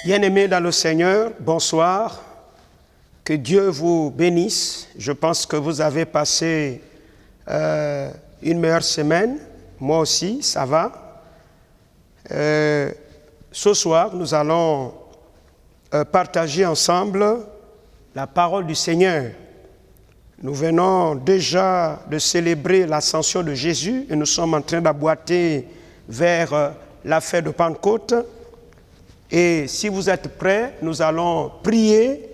Bien-aimés dans le Seigneur, bonsoir. Que Dieu vous bénisse. Je pense que vous avez passé une meilleure semaine. Moi aussi, ça va. Ce soir, nous allons partager ensemble la parole du Seigneur. Nous venons déjà de célébrer l'ascension de Jésus et nous sommes en train d'aboîter vers la fête de Pentecôte. Et si vous êtes prêts, nous allons prier.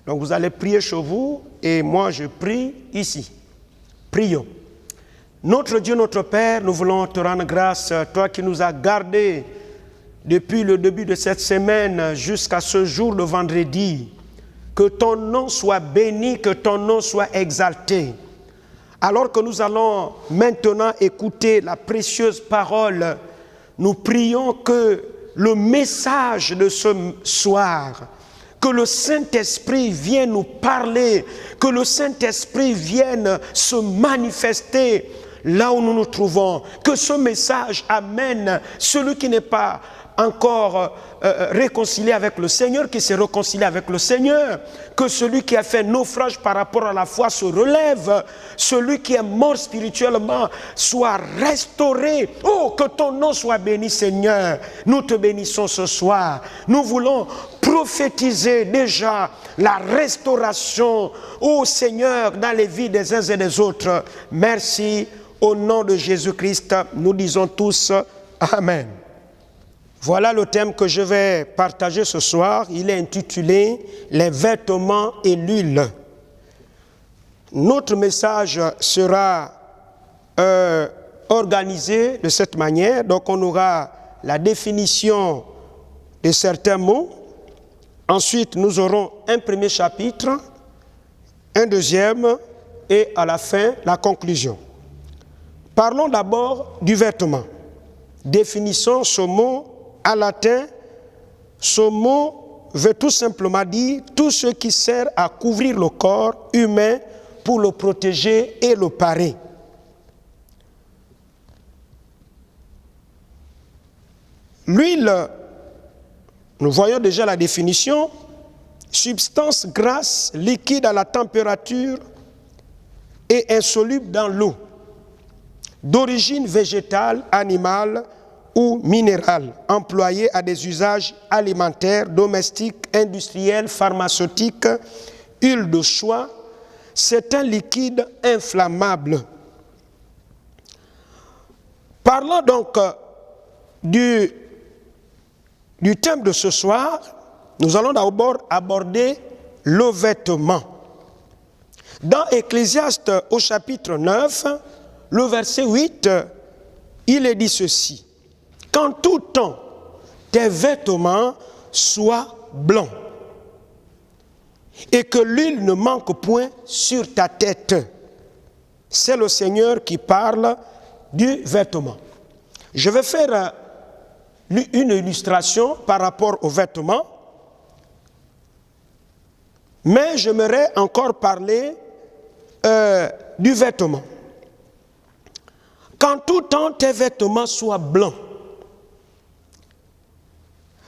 Donc vous allez prier chez vous et moi je prie ici. Prions. Notre Dieu, notre Père, nous voulons te rendre grâce, toi qui nous as gardés depuis le début de cette semaine jusqu'à ce jour, le vendredi. Que ton nom soit béni, que ton nom soit exalté. Alors que nous allons maintenant écouter la précieuse parole, nous prions que le message de ce soir, que le Saint-Esprit vienne nous parler, que le Saint-Esprit vienne se manifester là où nous nous trouvons, que ce message amène celui qui n'est pas encore réconcilié avec le Seigneur, qui s'est réconcilié avec le Seigneur, que celui qui a fait naufrage par rapport à la foi se relève, celui qui est mort spirituellement soit restauré. Oh, que ton nom soit béni, Seigneur. Nous te bénissons ce soir. Nous voulons prophétiser déjà la restauration, oh Seigneur, dans les vies des uns et des autres. Merci. Au nom de Jésus-Christ, nous disons tous Amen. Voilà le thème que je vais partager ce soir. Il est intitulé « Les vêtements et l'huile ». Notre message sera organisé de cette manière. Donc on aura la définition de certains mots. Ensuite, nous aurons un premier chapitre, un deuxième et à la fin, la conclusion. Parlons d'abord du vêtement. Définissons ce mot en latin. Ce mot veut tout simplement dire tout ce qui sert à couvrir le corps humain pour le protéger et le parer. L'huile, nous voyons déjà la définition, substance grasse, liquide à la température et insoluble dans l'eau, d'origine végétale, animale ou minérale, employée à des usages alimentaires, domestiques, industriels, pharmaceutiques, huile de soie. C'est un liquide inflammable. Parlons donc du thème de ce soir. Nous allons d'abord aborder le vêtement. Dans Ecclésiaste au chapitre 9, le verset 8, il est dit ceci. Qu'en tout temps, tes vêtements soient blancs et que l'huile ne manque point sur ta tête. C'est le Seigneur qui parle du vêtement. Je vais faire une illustration par rapport aux vêtements, mais j'aimerais encore parler du vêtement. Qu'en tout temps, tes vêtements soient blancs.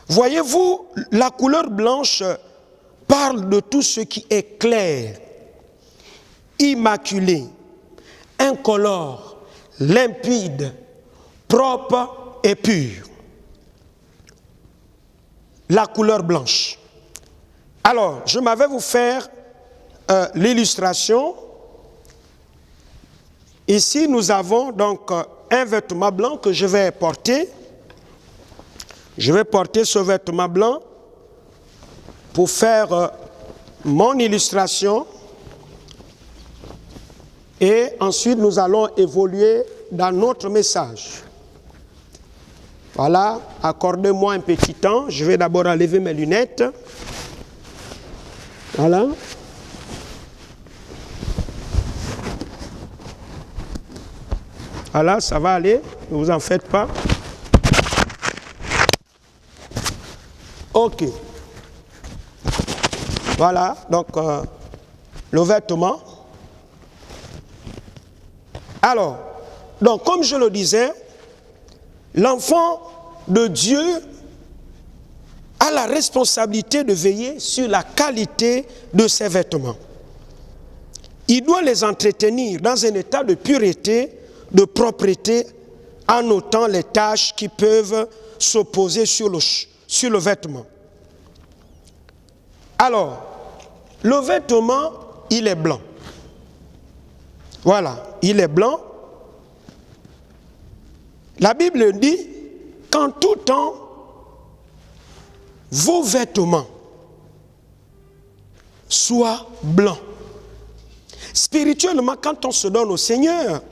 Voyez-vous, la couleur blanche parle de tout ce qui est clair, immaculé, incolore, limpide, propre et pur. La couleur blanche. Alors, je m'avais vous faire l'illustration. Ici, nous avons donc un vêtement blanc que je vais porter. Je vais porter ce vêtement blanc pour faire mon illustration. Et ensuite, nous allons évoluer dans notre message. Voilà, accordez-moi un petit temps. Je vais d'abord enlever mes lunettes. Voilà. Voilà, ça va aller, ne vous en faites pas. Ok. Voilà, donc le vêtement. Alors, donc comme je le disais, l'enfant de Dieu a la responsabilité de veiller sur la qualité de ses vêtements. Il doit les entretenir dans un état de pureté, de propreté, en notant les taches qui peuvent s'opposer sur le vêtement. Alors, le vêtement, il est blanc. Voilà, il est blanc. La Bible dit qu'en tout temps, vos vêtements soient blancs. Spirituellement, quand on se donne au Seigneur,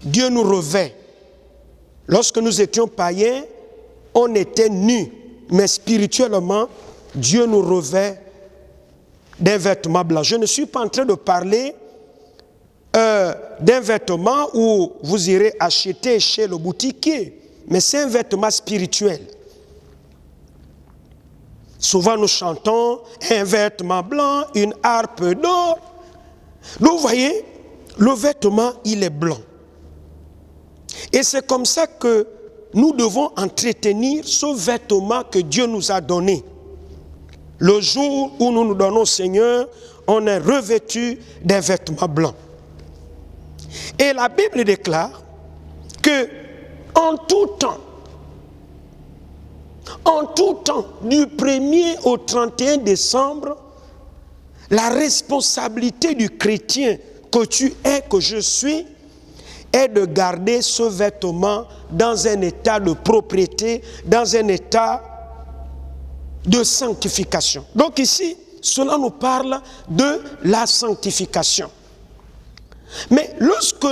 Dieu nous revêt. Lorsque nous étions païens, on était nus. Mais spirituellement, Dieu nous revêt d'un vêtement blanc. Je ne suis pas en train de parler d'un vêtement où vous irez acheter chez le boutiquier, mais c'est un vêtement spirituel. Souvent nous chantons un vêtement blanc, une harpe d'or. Donc vous voyez, le vêtement, il est blanc. Et c'est comme ça que nous devons entretenir ce vêtement que Dieu nous a donné. Le jour où nous nous donnons au Seigneur, on est revêtu d'un vêtement blanc. Et la Bible déclare que en tout temps, du 1er au 31 décembre, la responsabilité du chrétien que tu es, que je suis, est de garder ce vêtement dans un état de propriété, dans un état de sanctification. Donc ici, cela nous parle de la sanctification. Mais lorsque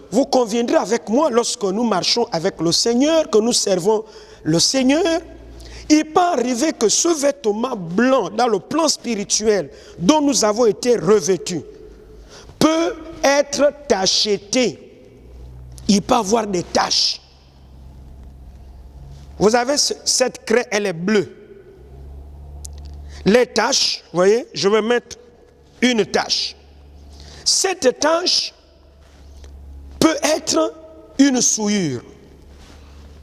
vous conviendrez avec moi, lorsque nous marchons avec le Seigneur, que nous servons le Seigneur, il peut arriver que ce vêtement blanc, dans le plan spirituel, dont nous avons été revêtus, peut être tacheté. Il peut avoir des taches. Vous avez cette craie, elle est bleue. Les taches, vous voyez, je vais mettre une tache. Cette tache peut être une souillure.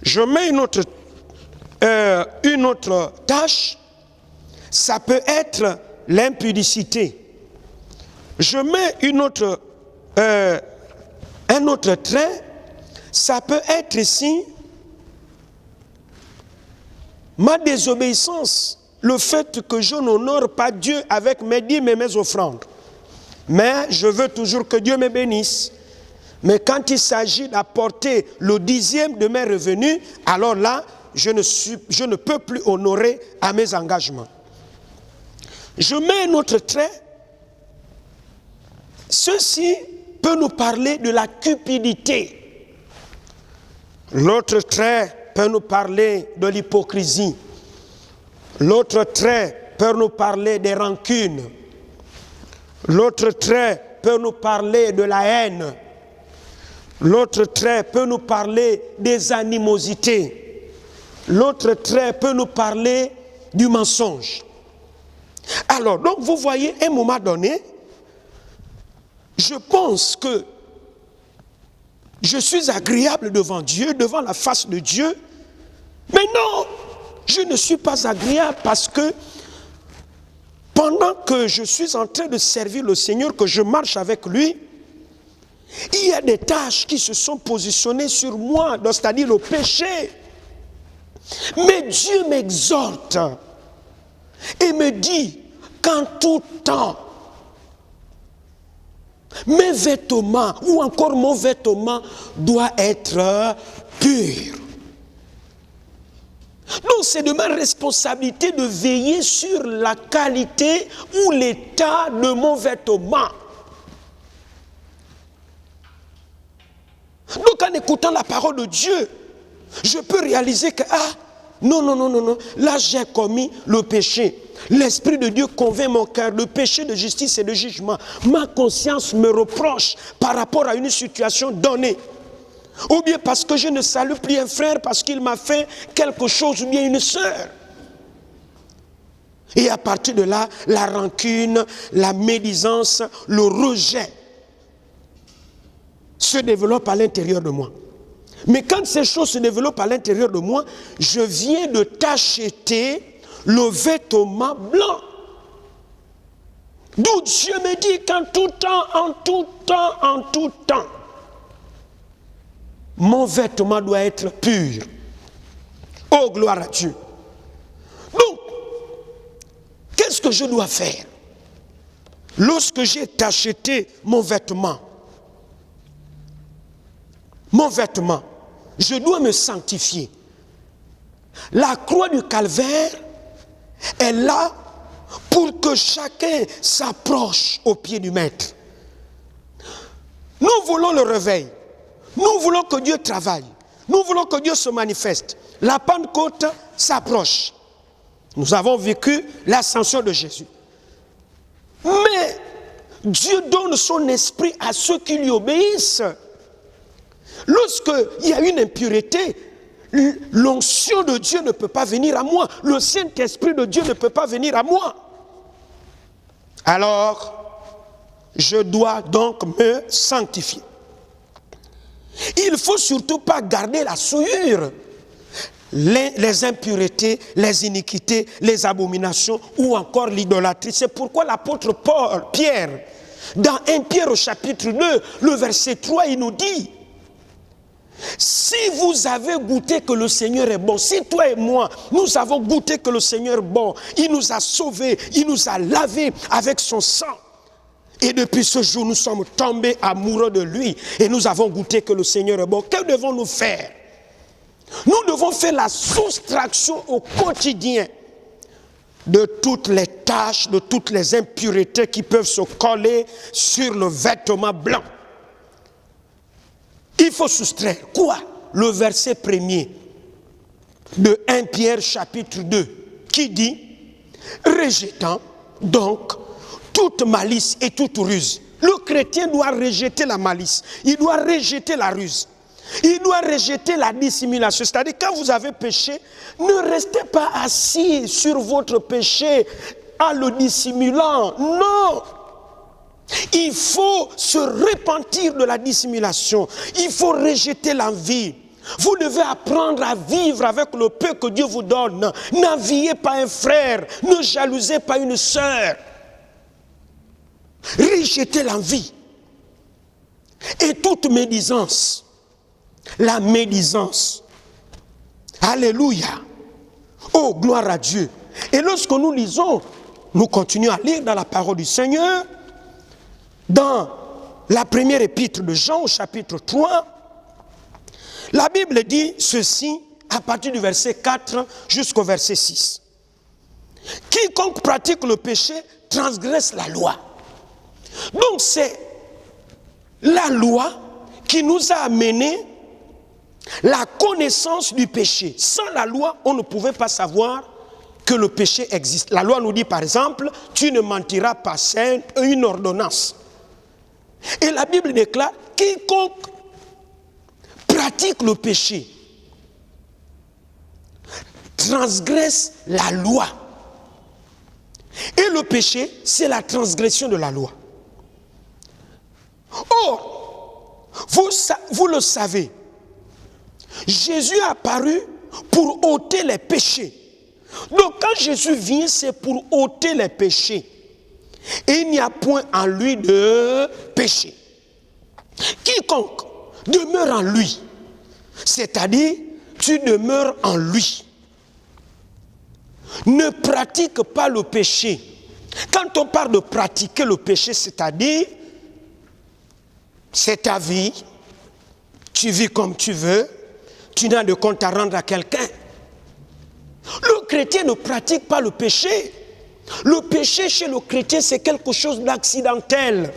Je mets une autre tache, ça peut être l'impudicité. Je mets un autre trait, ça peut être ici ma désobéissance, le fait que je n'honore pas Dieu avec mes dîmes et mes offrandes. Mais je veux toujours que Dieu me bénisse. Mais quand il s'agit d'apporter le 10e de mes revenus, alors là, je ne peux plus honorer à mes engagements. Je mets un autre trait. Ceci peut nous parler de la cupidité. L'autre trait peut nous parler de l'hypocrisie. L'autre trait peut nous parler des rancunes. L'autre trait peut nous parler de la haine. L'autre trait peut nous parler des animosités. L'autre trait peut nous parler du mensonge. Alors, donc vous voyez, à un moment donné, je pense que je suis agréable devant Dieu, devant la face de Dieu. Mais non, je ne suis pas agréable parce que pendant que je suis en train de servir le Seigneur, que je marche avec lui, il y a des tâches qui se sont positionnées sur moi, c'est-à-dire le péché. Mais Dieu m'exhorte et me dit qu'en tout temps, mes vêtements ou encore mon vêtement doit être pur. Donc c'est de ma responsabilité de veiller sur la qualité ou l'état de mon vêtement. Donc en écoutant la parole de Dieu, je peux réaliser que, non, là j'ai commis le péché. L'Esprit de Dieu convainc mon cœur, le péché de justice et de jugement. Ma conscience me reproche par rapport à une situation donnée. Ou bien parce que je ne salue plus un frère parce qu'il m'a fait quelque chose, ou bien une sœur. Et à partir de là, la rancune, la médisance, le rejet. se développent à l'intérieur de moi. Mais quand ces choses se développent à l'intérieur de moi, je viens de t'acheter le vêtement blanc. D'où Dieu me dit qu'en tout temps, en tout temps, en tout temps, mon vêtement doit être pur. Oh, gloire à Dieu. Donc, qu'est-ce que je dois faire? Lorsque j'ai acheté mon vêtement, je dois me sanctifier. La croix du calvaire est là pour que chacun s'approche au pied du Maître. Nous voulons le réveil. Nous voulons que Dieu travaille. Nous voulons que Dieu se manifeste. La Pentecôte s'approche. Nous avons vécu l'ascension de Jésus. Mais Dieu donne son esprit à ceux qui lui obéissent. Lorsqu'il y a une impureté, l'onction de Dieu ne peut pas venir à moi. Le Saint-Esprit de Dieu ne peut pas venir à moi. Alors, je dois donc me sanctifier. Il ne faut surtout pas garder la souillure, les impuretés, les iniquités, les abominations ou encore l'idolâtrie. C'est pourquoi l'apôtre Pierre, dans 1 Pierre au chapitre 2, le verset 3, il nous dit: si vous avez goûté que le Seigneur est bon, si toi et moi, nous avons goûté que le Seigneur est bon, il nous a sauvés, il nous a lavés avec son sang. Et depuis ce jour, nous sommes tombés amoureux de lui et nous avons goûté que le Seigneur est bon. Que devons-nous faire? Nous devons faire la soustraction au quotidien de toutes les taches, de toutes les impuretés qui peuvent se coller sur le vêtement blanc. Il faut soustraire quoi? Le verset premier de 1 Pierre chapitre 2 qui dit: rejetant donc toute malice et toute ruse. Le chrétien doit rejeter la malice, il doit rejeter la ruse, il doit rejeter la dissimulation. C'est-à-dire, quand vous avez péché, ne restez pas assis sur votre péché en le dissimulant. Non! Il faut se repentir de la dissimulation. Il faut rejeter l'envie. Vous devez apprendre à vivre avec le peu que Dieu vous donne. N'enviez pas un frère, ne jalousez pas une sœur. Rejetez l'envie. Et toute médisance. La médisance. Alléluia. Oh, gloire à Dieu. Et lorsque nous lisons, nous continuons à lire dans la parole du Seigneur, dans la première épître de Jean au chapitre 3, la Bible dit ceci à partir du verset 4 jusqu'au verset 6. Quiconque pratique le péché transgresse la loi. Donc c'est la loi qui nous a amené la connaissance du péché. Sans la loi, on ne pouvait pas savoir que le péché existe. La loi nous dit par exemple, tu ne mentiras pas, c'est une ordonnance. Et la Bible déclare, quiconque pratique le péché transgresse la loi. Et le péché, c'est la transgression de la loi. Or, vous le savez, Jésus est apparu pour ôter les péchés. Donc quand Jésus vient, c'est pour ôter les péchés. Et il n'y a point en lui de péché. Quiconque demeure en lui, c'est-à-dire tu demeures en lui, ne pratique pas le péché. Quand on parle de pratiquer le péché, c'est-à-dire c'est ta vie, tu vis comme tu veux, tu n'as de compte à rendre à quelqu'un. Le chrétien ne pratique pas le péché. Le péché chez le chrétien, c'est quelque chose d'accidentel.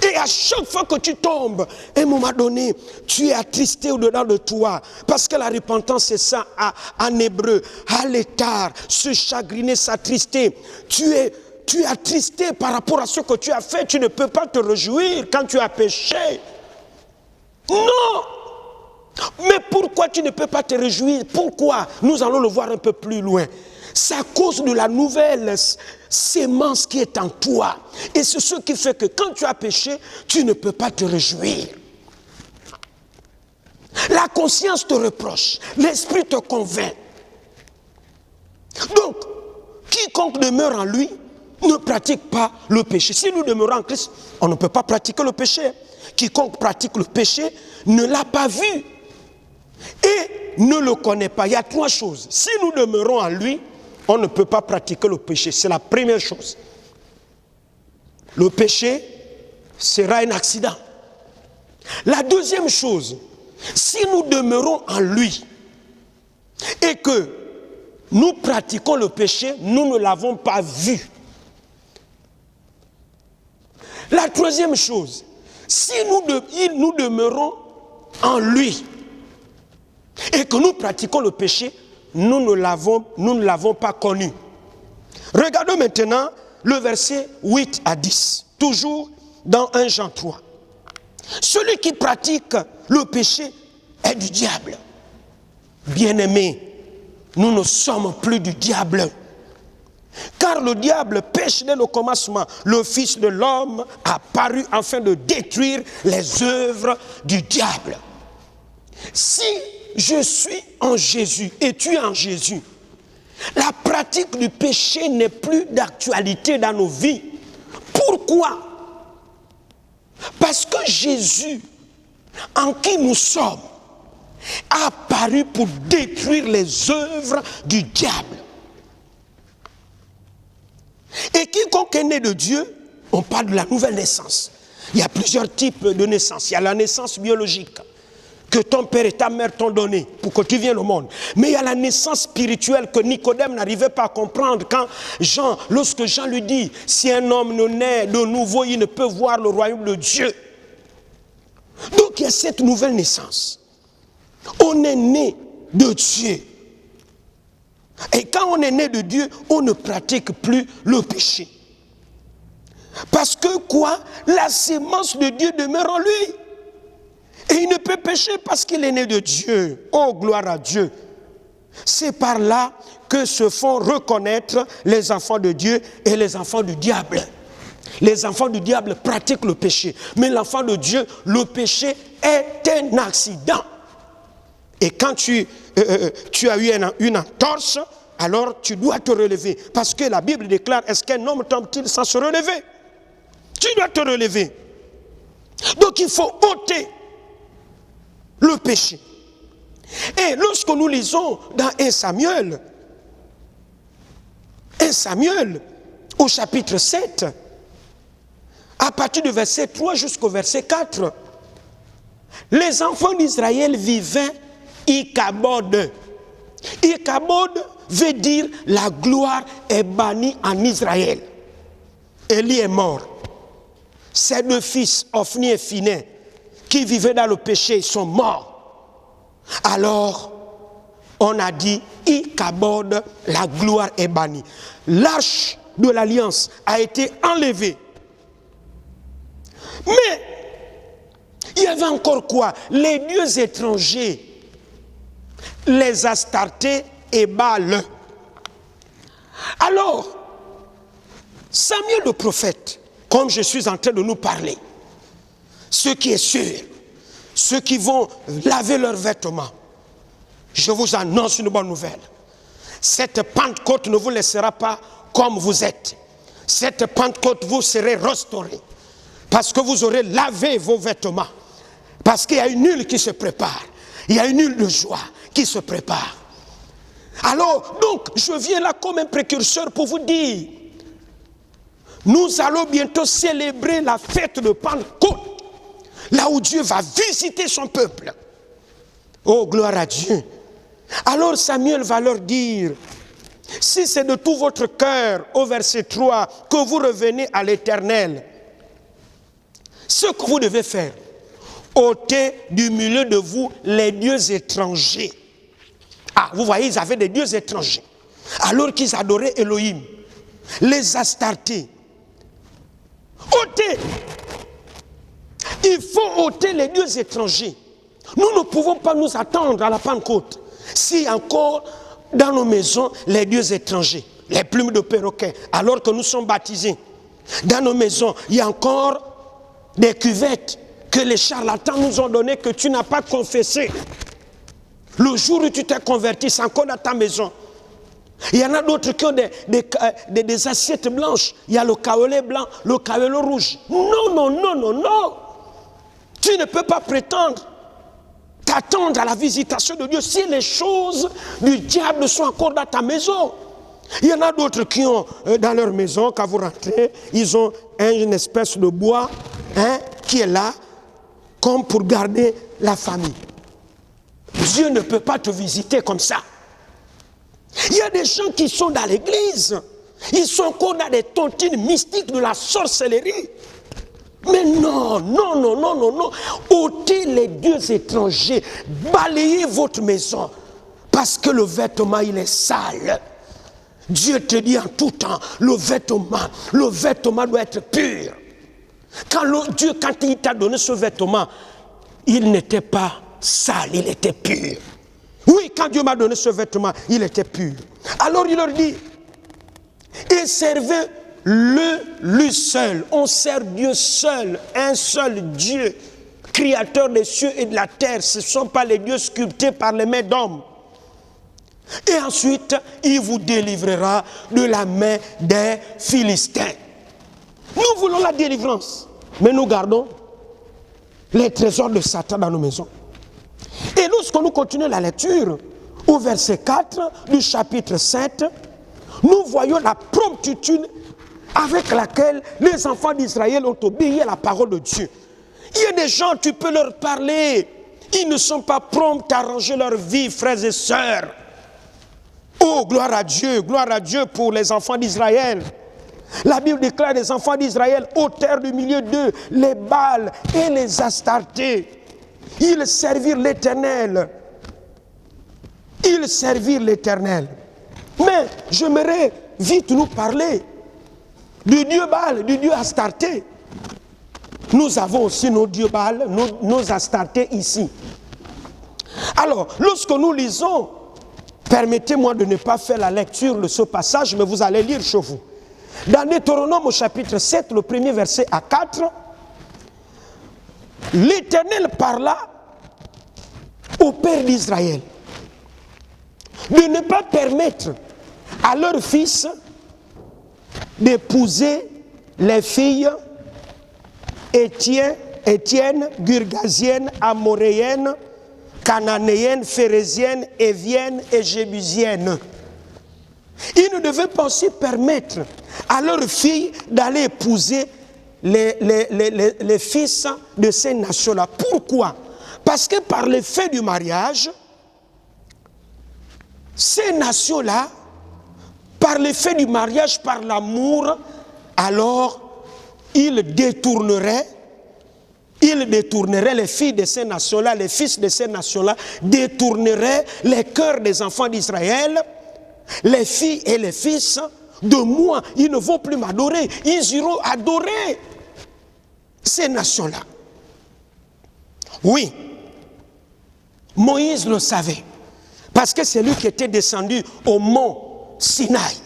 Et à chaque fois que tu tombes, à un moment donné, tu es attristé au-dedans de toi. Parce que la repentance, c'est ça en hébreu. Halétar, se chagriner, s'attrister. Tu es attristé par rapport à ce que tu as fait. Tu ne peux pas te réjouir quand tu as péché. Non! Mais pourquoi tu ne peux pas te réjouir? Pourquoi? Nous allons le voir un peu plus loin. C'est à cause de la nouvelle sémence qui est en toi. Et c'est ce qui fait que quand tu as péché, tu ne peux pas te réjouir. La conscience te reproche, l'esprit te convainc. Donc, quiconque demeure en lui ne pratique pas le péché. Si nous demeurons en Christ, on ne peut pas pratiquer le péché. Quiconque pratique le péché ne l'a pas vu et ne le connaît pas. Il y a trois choses. Si nous demeurons en lui, on ne peut pas pratiquer le péché. C'est la première chose. Le péché sera un accident. La deuxième chose, si nous demeurons en lui et que nous pratiquons le péché, nous ne l'avons pas vu. La troisième chose, si nous demeurons en lui et que nous pratiquons le péché, nous ne l'avons pas connu. Regardons maintenant le verset 8 à 10, toujours dans 1 Jean 3. Celui qui pratique le péché est du diable. Bien-aimés, nous ne sommes plus du diable. Car le diable pêche dès le commencement. Le Fils de l'homme a paru afin de détruire les œuvres du diable. Si je suis en Jésus et tu es en Jésus, la pratique du péché n'est plus d'actualité dans nos vies. Pourquoi? Parce que Jésus, en qui nous sommes, a apparu pour détruire les œuvres du diable. Et quiconque est né de Dieu, on parle de la nouvelle naissance. Il y a plusieurs types de naissance. Il y a la naissance biologique que ton père et ta mère t'ont donnée pour que tu viennes au monde. Mais il y a la naissance spirituelle que Nicodème n'arrivait pas à comprendre quand lorsque Jean lui dit, si un homme ne naît de nouveau, il ne peut voir le royaume de Dieu. Donc il y a cette nouvelle naissance. On est né de Dieu. Et quand on est né de Dieu, on ne pratique plus le péché. Parce que quoi? La sémence de Dieu demeure en lui. Et il ne peut pécher parce qu'il est né de Dieu. Oh, gloire à Dieu. C'est par là que se font reconnaître les enfants de Dieu et les enfants du diable. Les enfants du diable pratiquent le péché. Mais l'enfant de Dieu, le péché est un accident. Et quand tu as eu une entorse, alors tu dois te relever. Parce que la Bible déclare, est-ce qu'un homme tombe-t-il sans se relever? Tu dois te relever. Donc il faut ôter le péché. Et lorsque nous lisons dans 1 Samuel au chapitre 7, à partir du verset 3 jusqu'au verset 4, les enfants d'Israël vivaient Ichabod. Ichabod veut dire la gloire est bannie en Israël. Élie est mort. Ses deux fils, Ophni et Phiné, qui vivaient dans le péché, sont morts. Alors, on a dit Ichabod, la gloire est bannie. L'arche de l'alliance a été enlevée. Mais, il y avait encore quoi? Les dieux étrangers, les Astartés et Baal. Alors, Samuel le prophète, comme je suis en train de nous parler, ce qui est sûr, ceux qui vont laver leurs vêtements, je vous annonce une bonne nouvelle. Cette Pentecôte ne vous laissera pas comme vous êtes. Cette Pentecôte, vous serez restaurés. Parce que vous aurez lavé vos vêtements. Parce qu'il y a une huile qui se prépare. Il y a une huile de joie qui se prépare. Alors, donc, je viens là comme un précurseur pour vous dire, nous allons bientôt célébrer la fête de Pentecôte, là où Dieu va visiter son peuple. Oh, gloire à Dieu. Alors Samuel va leur dire, si c'est de tout votre cœur, au verset 3, que vous revenez à l'Éternel, ce que vous devez faire, ôtez du milieu de vous les dieux étrangers. Ah, vous voyez, ils avaient des dieux étrangers. Alors qu'ils adoraient Elohim. Les Astartés. Ôtez. Il faut ôter les dieux étrangers. Nous ne pouvons pas nous attendre à la Pentecôte si encore dans nos maisons les dieux étrangers, les plumes de perroquet, alors que nous sommes baptisés. Dans nos maisons, il y a encore des cuvettes que les charlatans nous ont donné, que tu n'as pas confessé. Le jour où tu t'es converti, c'est encore dans ta maison. Il y en a d'autres qui ont des assiettes blanches. Il y a le kaolé blanc, le kaolé rouge. Non, non, non, non, non. Tu ne peux pas prétendre t'attendre à la visitation de Dieu si les choses du diable sont encore dans ta maison. Il y en a d'autres qui ont dans leur maison, quand vous rentrez, ils ont une espèce de bois qui est là, comme pour garder la famille. Dieu ne peut pas te visiter comme ça. Il y a des gens qui sont dans l'église, ils sont encore dans des tontines mystiques de la sorcellerie. Mais non, non, non, non, non, non. Ôtez les dieux étrangers, balayez votre maison, parce que le vêtement, il est sale. Dieu te dit en tout temps, le vêtement doit être pur. Dieu, quand il t'a donné ce vêtement, il n'était pas sale, il était pur. Oui, quand Dieu m'a donné ce vêtement, il était pur. Alors il leur dit, et servez-le lui seul. On sert Dieu seul, un seul Dieu, créateur des cieux et de la terre. Ce ne sont pas les dieux sculptés par les mains d'hommes. Et ensuite, il vous délivrera de la main des Philistins. Nous voulons la délivrance, mais nous gardons les trésors de Satan dans nos maisons. Et lorsque nous continuons la lecture, au verset 4 du chapitre 7, nous voyons la promptitude avec laquelle les enfants d'Israël ont obéi à la parole de Dieu. Il y a des gens, tu peux leur parler, ils ne sont pas prompts à arranger leur vie, frères et sœurs. Oh, gloire à Dieu pour les enfants d'Israël. La Bible déclare les enfants d'Israël ôtèrent du milieu d'eux les Baals et les Astartés. Ils servirent l'Éternel. Mais j'aimerais vite nous parler du Dieu Baal, du Dieu Astarté. Nous avons aussi nos dieux Baal, nos Astartés ici. Alors, lorsque nous lisons, permettez-moi de ne pas faire la lecture de ce passage, mais vous allez lire chez vous. Dans Deutéronome au chapitre 7, le premier verset à 4, l'Éternel parla au père d'Israël de ne pas permettre à leurs fils d'épouser les filles Étienne, Girgasienne, Amoréenne, Cananéenne, Phérézienne, Évienne et Jébusienne. Ils ne devaient pas aussi permettre à leurs filles d'aller épouser les fils de ces nations-là. Pourquoi? Parce que par l'effet du mariage, ces nations-là, par l'effet du mariage, par l'amour, alors ils détourneraient les filles de ces nations-là, les fils de ces nations-là, détourneraient les cœurs des enfants d'Israël, les filles et les fils de moi. Ils ne vont plus m'adorer, ils iront adorer ces nations-là. Oui, Moïse le savait, parce que c'est lui qui était descendu au mont Sinaï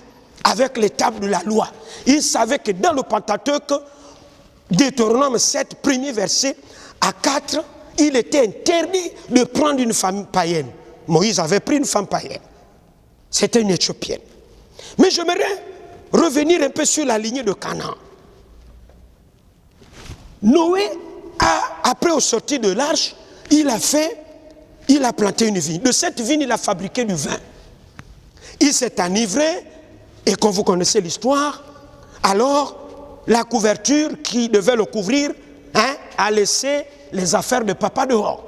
avec les tables de la loi. Il savait que dans le Pentateuque, Deutéronome 7, premier verset à 4, il était interdit de prendre une femme païenne. Moïse avait pris une femme païenne. C'était une Éthiopienne. Mais j'aimerais revenir un peu sur la lignée de Canaan. Noé, après au sortir de l'arche, il a planté une vigne. De cette vigne, il a fabriqué du vin. Il s'est enivré, et comme vous connaissez l'histoire, alors la couverture qui devait le couvrir a laissé les affaires de papa dehors.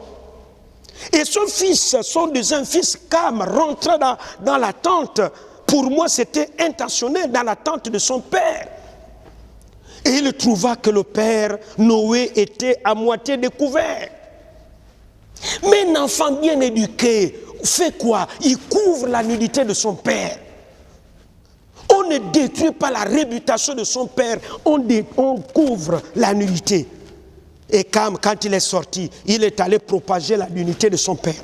Et son fils, son deuxième fils, Cam, rentra dans la tente. Pour moi, c'était intentionnel, dans la tente de son père. Et il trouva que le père Noé était à moitié découvert. Mais un enfant bien éduqué fait quoi? Il couvre la nudité de son père. On ne détruit pas la réputation de son père, on couvre la nudité. Et quand il est sorti, il est allé propager la nudité de son père.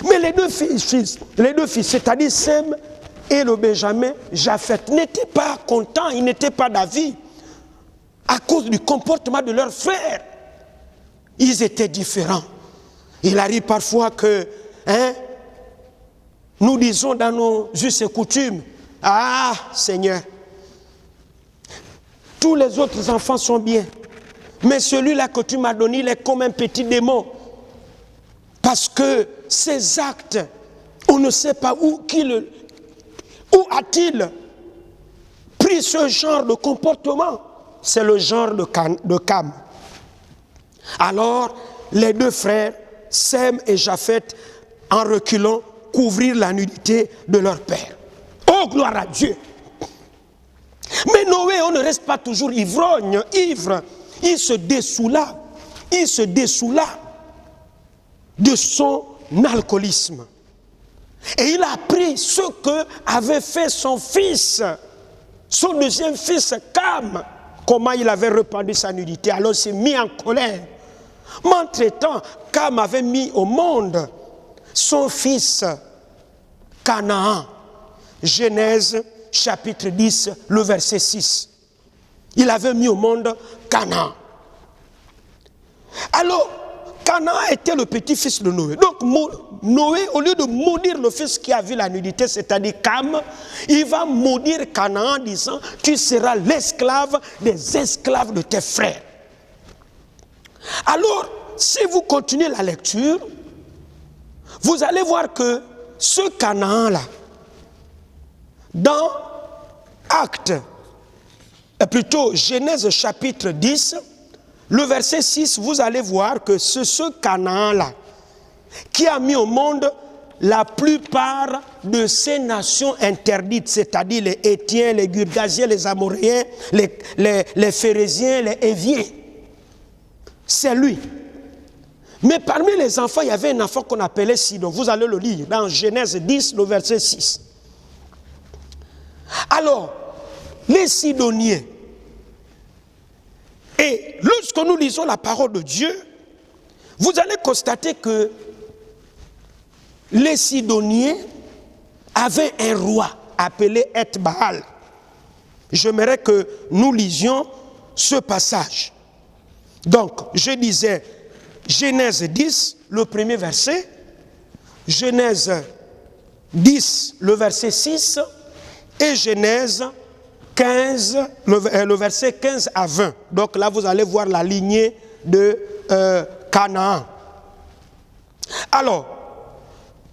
Mais les deux fils, c'est-à-dire Sem et le Benjamin, Japheth, n'étaient pas contents, ils n'étaient pas d'avis à cause du comportement de leur frère. ils étaient différents. Il arrive parfois que, nous disons dans nos us et coutumes, ah Seigneur, tous les autres enfants sont bien, mais celui-là que tu m'as donné, il est comme un petit démon. Parce que ces actes, on ne sait pas où a-t-il pris ce genre de comportement. C'est le genre de Cam. Alors, les deux frères, Sem et Japheth, en reculant, couvrirent la nudité de leur père. Oh, gloire à Dieu! Mais Noé, on ne reste pas toujours ivre. Il se dessoula de son alcoolisme. Et il a appris ce que avait fait son fils, son deuxième fils, Cam, comment il avait répandu sa nudité. Alors il s'est mis en colère. Mais entre-temps, Cam avait mis au monde son fils Canaan. Genèse chapitre 10, le verset 6. Il avait mis au monde Canaan. Alors, Canaan était le petit-fils de Noé. Donc, Noé, au lieu de maudire le fils qui a vu la nudité, c'est-à-dire Cam, il va maudire Canaan en disant, tu seras l'esclave des esclaves de tes frères. Alors, si vous continuez la lecture, vous allez voir que ce Canaan-là, dans plutôt Genèse chapitre 10, le verset 6, vous allez voir que c'est ce Canaan-là qui a mis au monde la plupart de ces nations interdites, c'est-à-dire les Hétiens, les Girgasiens, les Amoréens, les Phérésiens, les Éviens. C'est lui. Mais parmi les enfants, il y avait un enfant qu'on appelait Sidon. Vous allez le lire dans Genèse 10, le verset 6. Alors, les Sidoniens, et lorsque nous lisons la parole de Dieu, vous allez constater que les Sidoniens avaient un roi appelé Et-Baal. J'aimerais que nous lisions ce passage. Donc, je disais Genèse 10, le premier verset, Genèse 10, le verset 6, et Genèse 15, le verset 15 à 20. Donc là, vous allez voir la lignée de Canaan. Alors,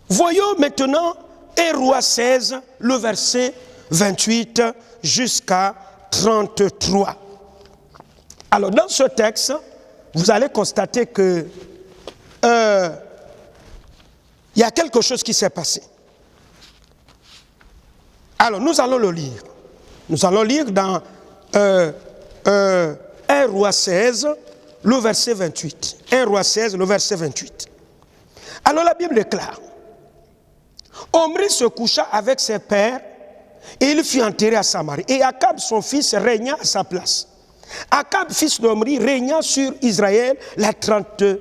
voyons maintenant 1 Roi 16, le verset 28 jusqu'à 33. Alors, dans ce texte, vous allez constater que il y a quelque chose qui s'est passé. Alors, nous allons le lire. Nous allons lire dans 1 Roi 16, le verset 28. 1 Roi 16, le verset 28. Alors, la Bible déclare, Omri se coucha avec ses pères et il fut enterré à Samarie. Et Akab, son fils, régna à sa place. Akab, fils d'Omri, régna sur Israël la 38e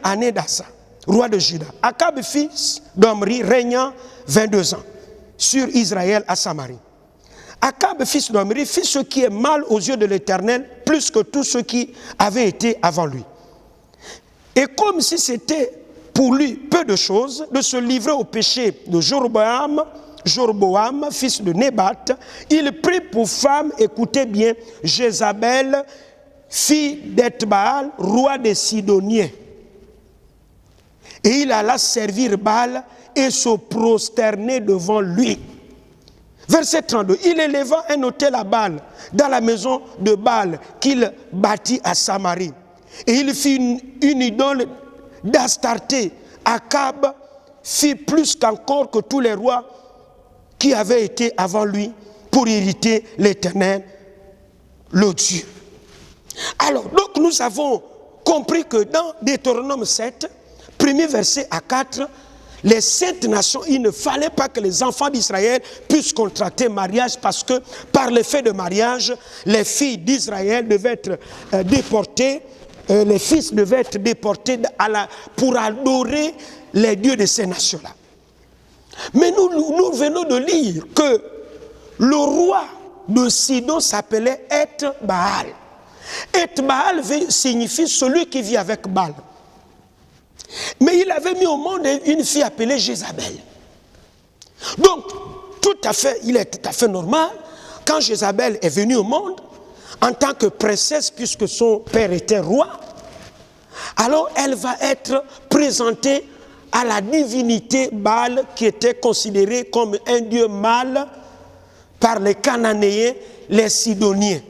année d'Asa, roi de Juda. Akab, fils d'Omri, régna 22 ans sur Israël à Samarie. Akab, fils d'Omri, fit ce qui est mal aux yeux de l'Éternel, plus que tous ceux qui avaient été avant lui. Et comme si c'était pour lui peu de choses, de se livrer au péché de Jéroboam, fils de Nébat, il prit pour femme, écoutez bien, Jézabel, fille d'Et-Baal, roi des Sidoniens. Et il alla servir Baal et se prosterner devant lui. Verset 32, il éleva un autel à Baal dans la maison de Baal qu'il bâtit à Samarie. Et il fit une idole d'Astarté. Akab fit plus qu'encore que tous les rois qui avaient été avant lui pour irriter l'Éternel, le Dieu. Alors, donc nous avons compris que dans Deutéronome 7, premier verset à 4, les 7 nations, il ne fallait pas que les enfants d'Israël puissent contracter mariage parce que par l'effet de mariage, les filles d'Israël devaient être déportées, les fils devaient être déportés pour adorer les dieux de ces nations-là. Mais nous venons de lire que le roi de Sidon s'appelait Et-Baal. Ethbaal signifie celui qui vit avec Baal. Mais il avait mis au monde une fille appelée Jézabel. Donc, il est tout à fait normal, quand Jézabel est venue au monde, en tant que princesse, puisque son père était roi, alors elle va être présentée à la divinité Baal, qui était considérée comme un dieu mâle par les Cananéens, les Sidoniens.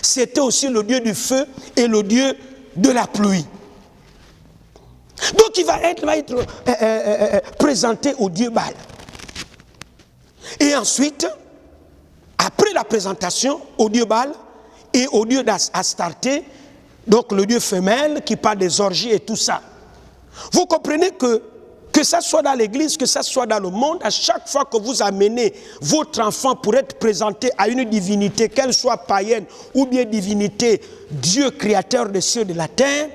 C'était aussi le dieu du feu et le dieu de la pluie. Donc il va être présenté au dieu Baal. Et ensuite, après la présentation au dieu Baal et au dieu d'Astarté, donc le dieu femelle qui parle des orgies et tout ça, vous comprenez que ça soit dans l'église, que ça soit dans le monde, à chaque fois que vous amenez votre enfant pour être présenté à une divinité, qu'elle soit païenne ou bien divinité, Dieu créateur des cieux et de la terre,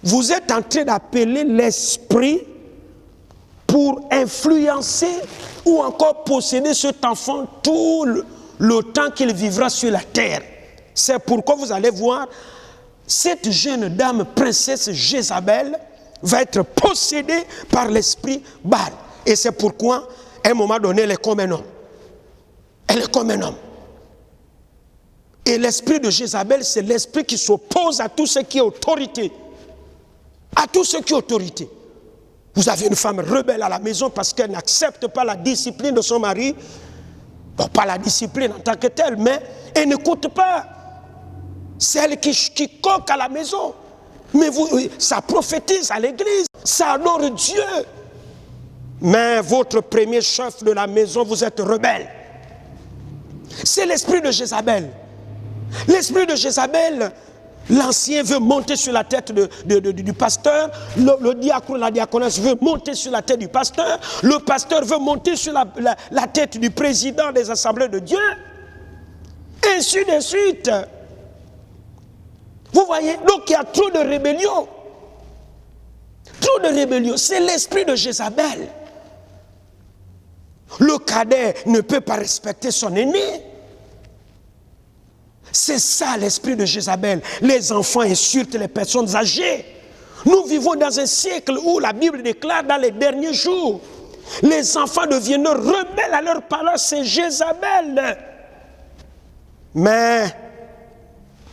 vous êtes en train d'appeler l'esprit pour influencer ou encore posséder cet enfant tout le temps qu'il vivra sur la terre. C'est pourquoi vous allez voir, cette jeune dame, princesse Jézabel, va être possédée par l'esprit Baal. Et c'est pourquoi, à un moment donné, elle est comme un homme. Elle est comme un homme. Et l'esprit de Jézabel, c'est l'esprit qui s'oppose à tout ce qui est autorité. À tout ce qui est autorité. Vous avez une femme rebelle à la maison parce qu'elle n'accepte pas la discipline de son mari. Bon, pas la discipline en tant que telle, mais elle n'écoute pas. C'est elle qui coque à la maison. Mais ça prophétise à l'église, ça adore Dieu. Mais votre premier chef de la maison, vous êtes rebelle. C'est l'esprit de Jézabel. L'esprit de Jézabel, l'ancien veut monter sur la tête du pasteur, le diacre, la diaconesse veut monter sur la tête du pasteur, le pasteur veut monter sur la tête du président des assemblées de Dieu, et ainsi de suite. Vous voyez, donc il y a trop de rébellion. Trop de rébellion. C'est l'esprit de Jézabel. Le cadet ne peut pas respecter son aîné. C'est ça l'esprit de Jézabel. Les enfants insultent les personnes âgées. Nous vivons dans un siècle où la Bible déclare dans les derniers jours, les enfants deviennent rebelles à leurs parents, c'est Jézabel. Mais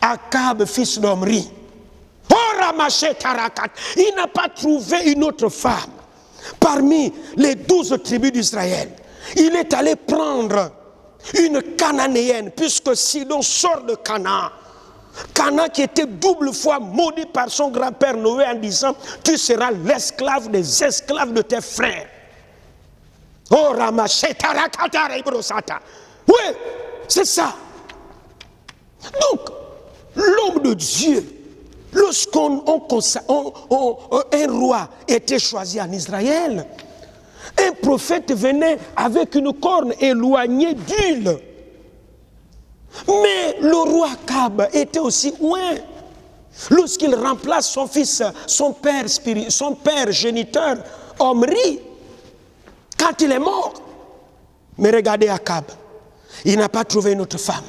Akab, fils d'Omri, il n'a pas trouvé une autre femme parmi les 12 tribus d'Israël. Il est allé prendre une Cananéenne, puisque Sidon sort de Canaan. Canaan qui était double fois maudit par son grand-père Noé en disant, tu seras l'esclave des esclaves de tes frères. Oui, c'est ça. Donc, l'homme de Dieu, lorsqu'un roi était choisi en Israël, un prophète venait avec une corne éloignée d'huile. Mais le roi Akab était aussi loin. Lorsqu'il remplace son fils, son père géniteur, Omri, quand il est mort. Mais regardez Akab, il n'a pas trouvé une autre femme.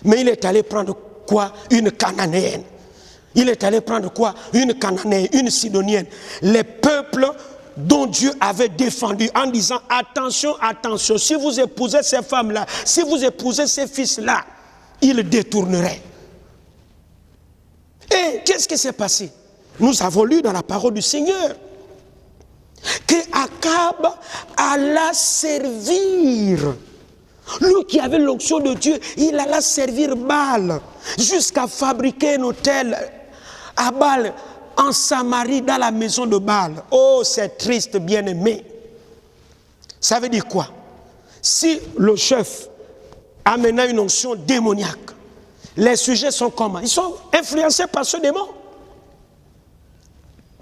Mais il est allé prendre quoi? Une Cananéenne. Il est allé prendre quoi? Une Cananéenne, une Sidonienne. Les peuples dont Dieu avait défendu en disant attention, attention, si vous épousez ces femmes-là, si vous épousez ces fils-là, ils détourneraient. Et qu'est-ce qui s'est passé? Nous avons lu dans la parole du Seigneur que Akab alla servir. Lui qui avait l'onction de Dieu, il alla servir Baal jusqu'à fabriquer un autel à Baal en Samarie, dans la maison de Baal. Oh, c'est triste, bien-aimé. Ça veut dire quoi? Si le chef amena une onction démoniaque, les sujets sont comment? Ils sont influencés par ce démon.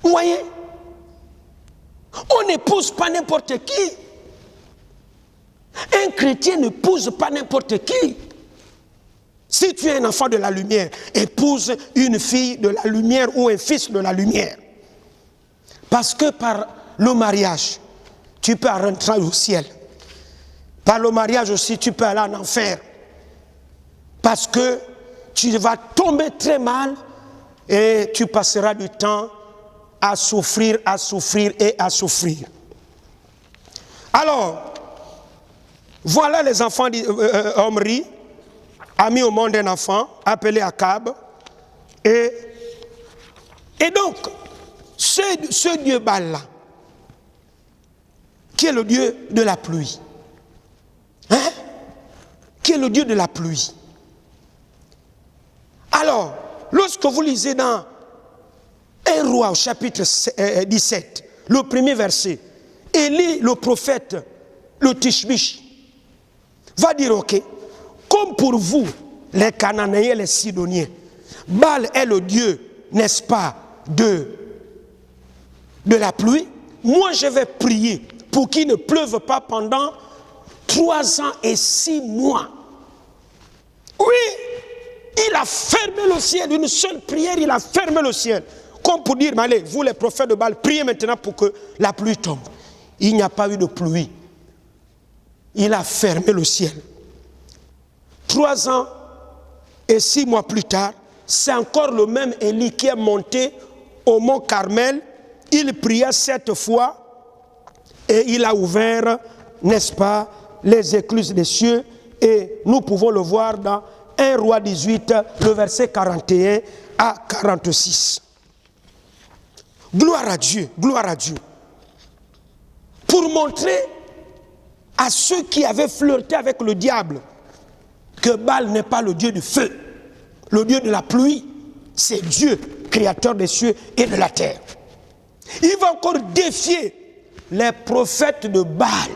Vous voyez? On n'épouse pas n'importe qui. Un chrétien n'épouse pas n'importe qui. Si tu es un enfant de la lumière, épouse une fille de la lumière ou un fils de la lumière. Parce que par le mariage, tu peux rentrer au ciel. Par le mariage aussi, tu peux aller en enfer. Parce que tu vas tomber très mal et tu passeras du temps à souffrir et à souffrir. Alors, voilà les enfants d'Omri, a mis au monde un enfant appelé Akab. Et donc, ce Dieu Baal-là, qui est le Dieu de la pluie, qui est le Dieu de la pluie. Alors, lorsque vous lisez dans 1 Roi au chapitre 17, le premier verset, Élie, le prophète, le Tishbish, va dire, ok, comme pour vous, les Cananéens, les Sidoniens, Baal est le Dieu, n'est-ce pas, de la pluie, moi je vais prier pour qu'il ne pleuve pas pendant 3 ans et 6 mois. Oui, il a fermé le ciel, une seule prière, il a fermé le ciel. Comme pour dire, allez, vous les prophètes de Baal, priez maintenant pour que la pluie tombe. Il n'y a pas eu de pluie. Il a fermé le ciel. 3 ans et 6 mois plus tard, c'est encore le même Élie qui est monté au mont Carmel. Il pria 7 fois et il a ouvert, n'est-ce pas, les écluses des cieux. Et nous pouvons le voir dans 1 Roi 18, le verset 41 à 46. Gloire à Dieu, gloire à Dieu. Pour montrer à ceux qui avaient flirté avec le diable que Baal n'est pas le Dieu du feu, le Dieu de la pluie, c'est Dieu, créateur des cieux et de la terre. Il va encore défier les prophètes de Baal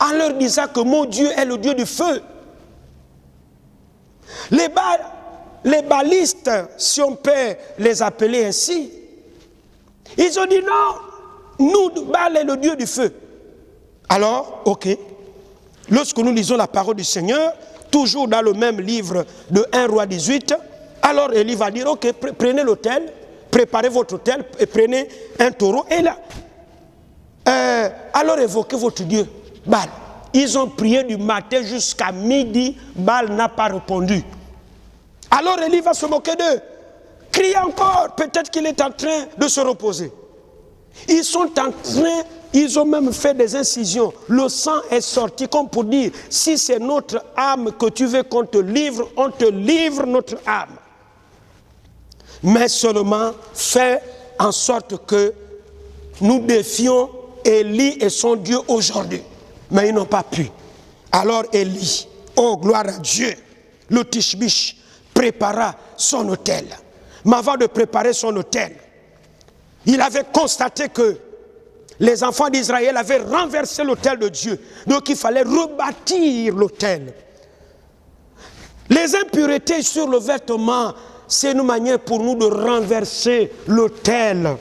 en leur disant que mon Dieu est le Dieu du feu. Les Baalistes, si on peut les appeler ainsi, ils ont dit non, nous, Baal est le Dieu du feu. Alors, ok, lorsque nous lisons la parole du Seigneur, toujours dans le même livre de 1 Roi 18, alors Élie va dire, ok, prenez l'autel, préparez votre autel et prenez un taureau. Et là, alors évoquez votre Dieu, Baal. Ils ont prié du matin jusqu'à midi, Baal n'a pas répondu. Alors Élie va se moquer d'eux. Crie encore, peut-être qu'il est en train de se reposer. Ils sont en train, ils ont même fait des incisions. Le sang est sorti comme pour dire, si c'est notre âme que tu veux qu'on te livre, on te livre notre âme. Mais seulement fais en sorte que nous défions Élie et son Dieu aujourd'hui. Mais ils n'ont pas pu. Alors Élie, oh gloire à Dieu, le Tishbish prépara son autel. Mais avant de préparer son autel, il avait constaté que les enfants d'Israël avaient renversé l'autel de Dieu. Donc il fallait rebâtir l'autel. Les impuretés sur le vêtement, c'est une manière pour nous de renverser l'autel.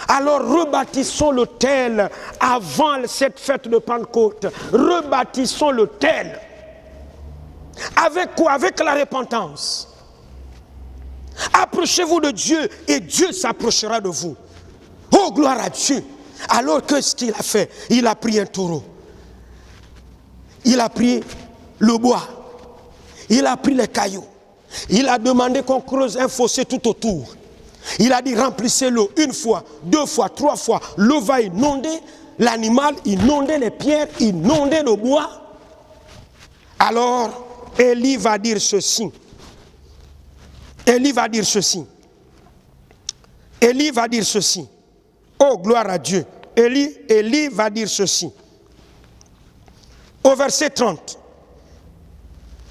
Alors rebâtissons l'autel avant cette fête de Pentecôte. Rebâtissons l'autel. Avec quoi? Avec la repentance. Approchez-vous de Dieu et Dieu s'approchera de vous. Oh, gloire à Dieu. Alors qu'est-ce qu'il a fait? Il a pris un taureau. Il a pris le bois. Il a pris les cailloux. Il a demandé qu'on creuse un fossé tout autour. Il a dit remplissez l'eau 1 fois, 2 fois, 3 fois. L'eau va inonder l'animal, inonder les pierres, inonder le bois. Alors, Élie va dire ceci. Élie va dire ceci. Élie va dire ceci. Oh, gloire à Dieu. Élie va dire ceci. Au verset 30.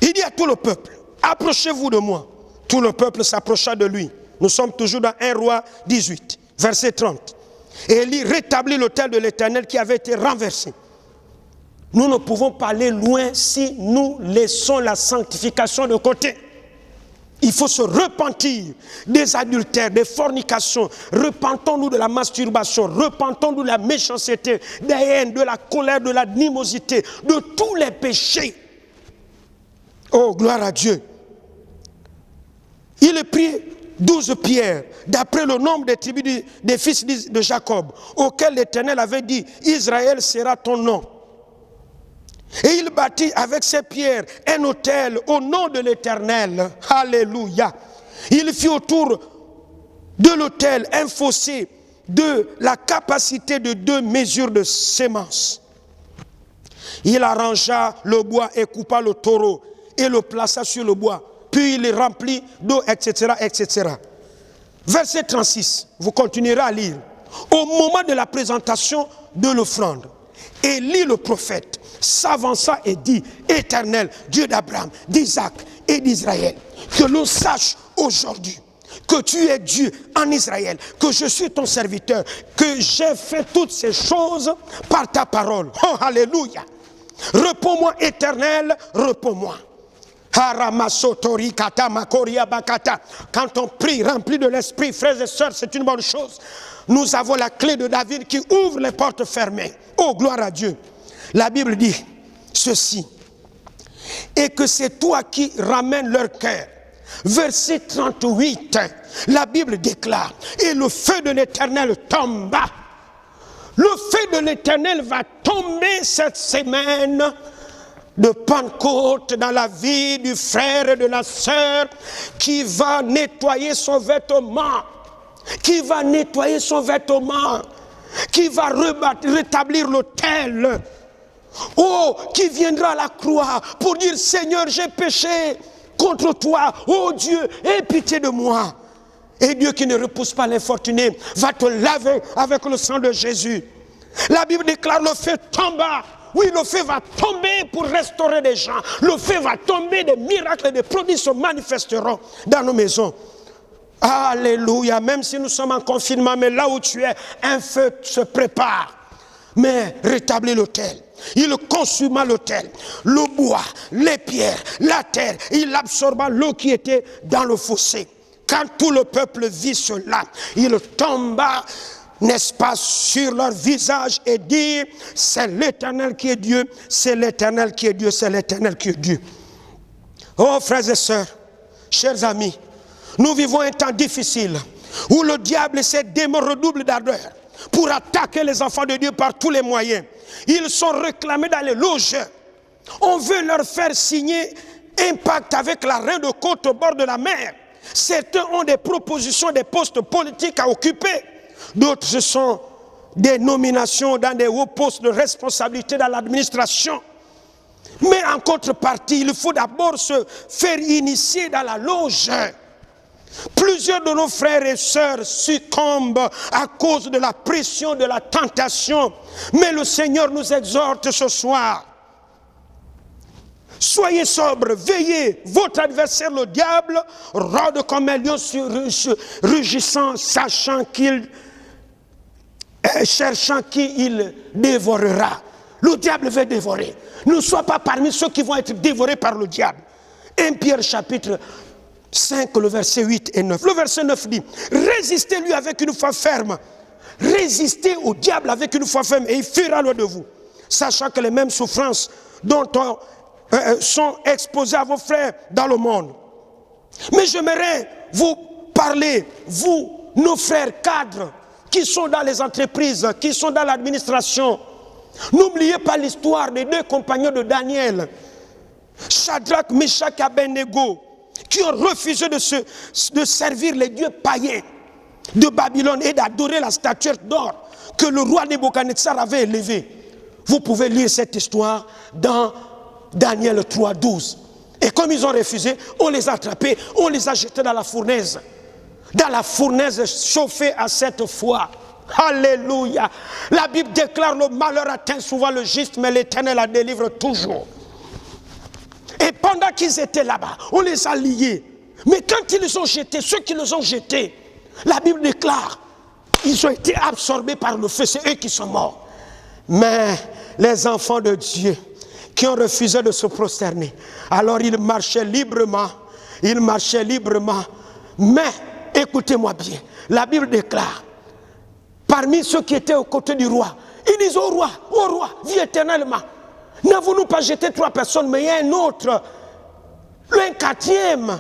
Il dit à tout le peuple, approchez-vous de moi. Tout le peuple s'approcha de lui. Nous sommes toujours dans 1 Roi 18, verset 30. Et Élie rétablit l'autel de l'Éternel qui avait été renversé. Nous ne pouvons pas aller loin si nous laissons la sanctification de côté. Il faut se repentir des adultères, des fornications. Repentons-nous de la masturbation. Repentons-nous de la méchanceté, des haines, de la colère, de l'animosité, de tous les péchés. Oh, gloire à Dieu. Il est pris 12 pierres, d'après le nombre des tribus des fils de Jacob, auxquels l'Éternel avait dit, Israël sera ton nom. Et il bâtit avec ses pierres un autel au nom de l'Éternel. Alléluia. Il fit autour de l'autel un fossé de la capacité de 2 mesures de sémence. Il arrangea le bois et coupa le taureau et le plaça sur le bois. Puis il le remplit d'eau, etc., etc. Verset 36, vous continuerez à lire. Au moment de la présentation de l'offrande, Élie le prophète s'avança et dit, Éternel, Dieu d'Abraham, d'Isaac et d'Israël, que l'on sache aujourd'hui que tu es Dieu en Israël, que je suis ton serviteur, que j'ai fait toutes ces choses par ta parole. Oh, alléluia. Réponds-moi, Éternel, réponds-moi. Quand on prie rempli de l'esprit, frères et sœurs, c'est une bonne chose. Nous avons la clé de David qui ouvre les portes fermées. Oh, gloire à Dieu. La Bible dit ceci. Et que c'est toi qui ramènes leur cœur. Verset 38, la Bible déclare, et le feu de l'Éternel tomba. Le feu de l'Éternel va tomber cette semaine de Pentecôte dans la vie du frère et de la sœur qui va nettoyer son vêtement, qui va nettoyer son vêtement, qui va rétablir l'autel. Oh, qui viendra à la croix pour dire, Seigneur, j'ai péché contre toi, oh Dieu, aie pitié de moi. Et Dieu qui ne repousse pas l'infortuné va te laver avec le sang de Jésus. La Bible déclare, le feu tomba. Oui, le feu va tomber pour restaurer des gens. Le feu va tomber, des miracles et des prodiges se manifesteront dans nos maisons. Alléluia, même si nous sommes en confinement, mais là où tu es, un feu se prépare. Mais rétablis l'autel. Il consuma l'autel, le bois, les pierres, la terre. Il absorba l'eau qui était dans le fossé. Quand tout le peuple vit cela, il tomba, n'est-ce pas, sur leur visage et dit, c'est l'Éternel qui est Dieu, c'est l'Éternel qui est Dieu, c'est l'Éternel qui est Dieu. Oh frères et sœurs, chers amis, nous vivons un temps difficile où le diable et ses démons redoublent d'ardeur pour attaquer les enfants de Dieu par tous les moyens. Ils sont réclamés dans les loges. On veut leur faire signer un pacte avec la reine de côte au bord de la mer. Certains ont des propositions, des postes politiques à occuper. D'autres, ce sont des nominations dans des hauts postes de responsabilité dans l'administration. Mais en contrepartie, il faut d'abord se faire initier dans la loge. Plusieurs de nos frères et sœurs succombent à cause de la pression, de la tentation. Mais le Seigneur nous exhorte ce soir. Soyez sobres, veillez. Votre adversaire, le diable, rôde comme un lion rugissant, cherchant qui il dévorera. Le diable veut dévorer. Ne sois pas parmi ceux qui vont être dévorés par le diable. 1 Pierre chapitre 5, le verset 8 et 9. Le verset 9 dit, résistez-lui avec une foi ferme. Résistez au diable avec une foi ferme et il fuira loin de vous. Sachant que les mêmes souffrances dont sont exposées à vos frères dans le monde. Mais j'aimerais vous parler, vous, nos frères cadres, qui sont dans les entreprises, qui sont dans l'administration. N'oubliez pas l'histoire des 2 compagnons de Daniel, Shadrach, Meshach et Abednego, qui ont refusé de servir les dieux païens de Babylone et d'adorer la statuette d'or que le roi Nebuchadnezzar avait élevée. Vous pouvez lire cette histoire dans Daniel 3, 12. Et comme ils ont refusé, on les a attrapés, on les a jetés dans la fournaise. Dans la fournaise chauffée à 7 fois. Alléluia. La Bible déclare le malheur atteint souvent le juste, mais l'Éternel la délivre toujours. Et pendant qu'ils étaient là-bas, on les a liés. Mais quand ils les ont jetés, ceux qui les ont jetés, la Bible déclare, ils ont été absorbés par le feu, c'est eux qui sont morts. Mais les enfants de Dieu qui ont refusé de se prosterner, alors ils marchaient librement, mais écoutez-moi bien, la Bible déclare, parmi ceux qui étaient aux côtés du roi, ils disent au roi, vis éternellement. N'avons-nous pas jeté 3 personnes, mais il y a un autre, un 4e.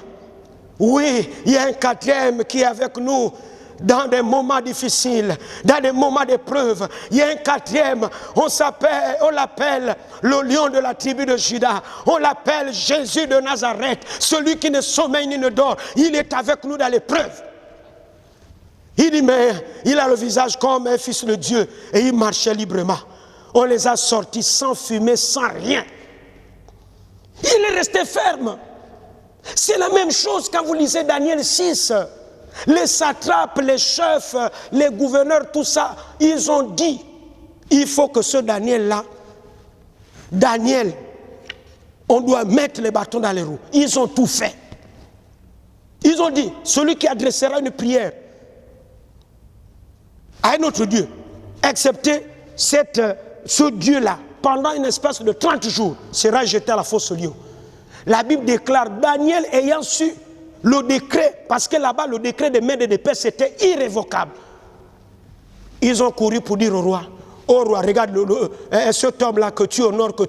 Oui, il y a un 4e qui est avec nous. dans des moments difficiles, dans des moments d'épreuve. Il y a un quatrième, on l'appelle le lion de la tribu de Juda. On l'appelle Jésus de Nazareth, celui qui ne sommeille ni ne dort. Il est avec nous dans l'épreuve. Il dit, mais il a le visage comme un fils de Dieu et il marchait librement. On les a sortis sans fumer, sans rien. Il est resté ferme. C'est la même chose quand vous lisez Daniel 6. Les satrapes, les chefs, les gouverneurs, tout ça, ils ont dit, il faut que ce Daniel-là, Daniel, on doit mettre les bâtons dans les roues. Ils ont tout fait. Ils ont dit, celui qui adressera une prière à un autre Dieu, excepté ce Dieu-là, pendant une espèce de 30 jours, sera jeté à la fosse au lion. La Bible déclare, Daniel ayant su le décret, parce que là-bas, le décret des maîtres de paix, c'était irrévocable. Ils ont couru pour dire au roi, regarde cet homme-là que tu honores, que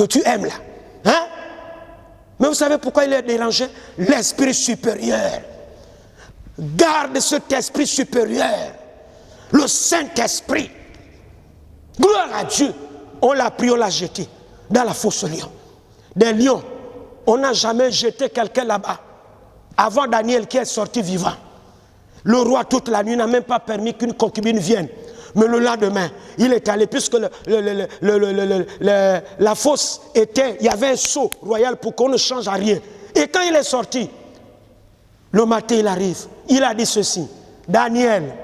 tu aimes là. Hein? Mais vous savez pourquoi il est dérangé? L'esprit supérieur. Garde cet esprit supérieur. Le Saint-Esprit. Gloire à Dieu. On l'a pris, on l'a jeté dans la fosse aux lions. Des lions. On n'a jamais jeté quelqu'un là-bas. Avant Daniel qui est sorti vivant. Le roi toute la nuit n'a même pas permis qu'une concubine vienne. Mais le lendemain, il est allé, puisque la fosse était, il y avait un sceau royal pour qu'on ne change à rien. Et quand il est sorti, le matin il arrive, il a dit ceci, Daniel,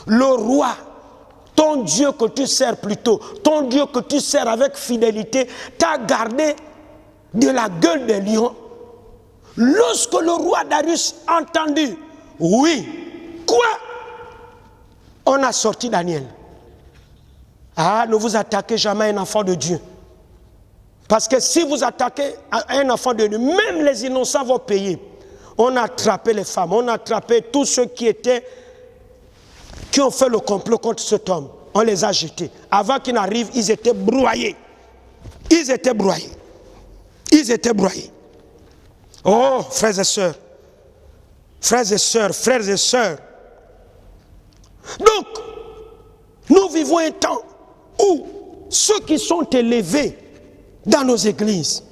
le roi, ton Dieu que tu sers plutôt, ton Dieu que tu sers avec fidélité, t'a gardé de la gueule des lions. Lorsque le roi Darius a entendu, oui, quoi? On a sorti Daniel. Ah, ne vous attaquez jamais à un enfant de Dieu. Parce que si vous attaquez à un enfant de Dieu, même les innocents vont payer. On a attrapé les femmes, on a attrapé tous ceux qui ont fait le complot contre cet homme. On les a jetés. Avant qu'ils n'arrivent, ils étaient broyés. Ils étaient broyés. Ils étaient broyés. Oh, frères et sœurs. Frères et sœurs, frères et sœurs. Donc, nous vivons un temps où ceux qui sont élevés dans nos églises,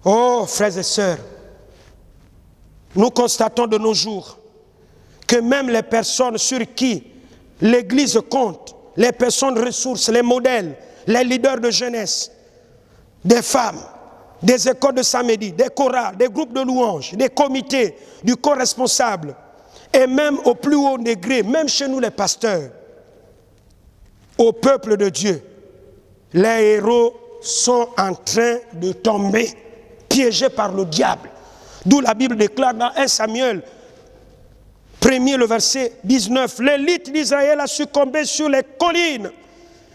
oh, frères et sœurs, nous constatons de nos jours que même les personnes sur qui l'Église compte, les personnes ressources, les modèles, les leaders de jeunesse, des femmes, des écoles de samedi, des chorales, des groupes de louanges, des comités, du corps responsable, et même au plus haut degré, même chez nous les pasteurs, au peuple de Dieu, les héros sont en train de tomber, piégés par le diable. D'où la Bible déclare dans 1 Samuel, 1er le verset 19, l'élite d'Israël a succombé sur les collines.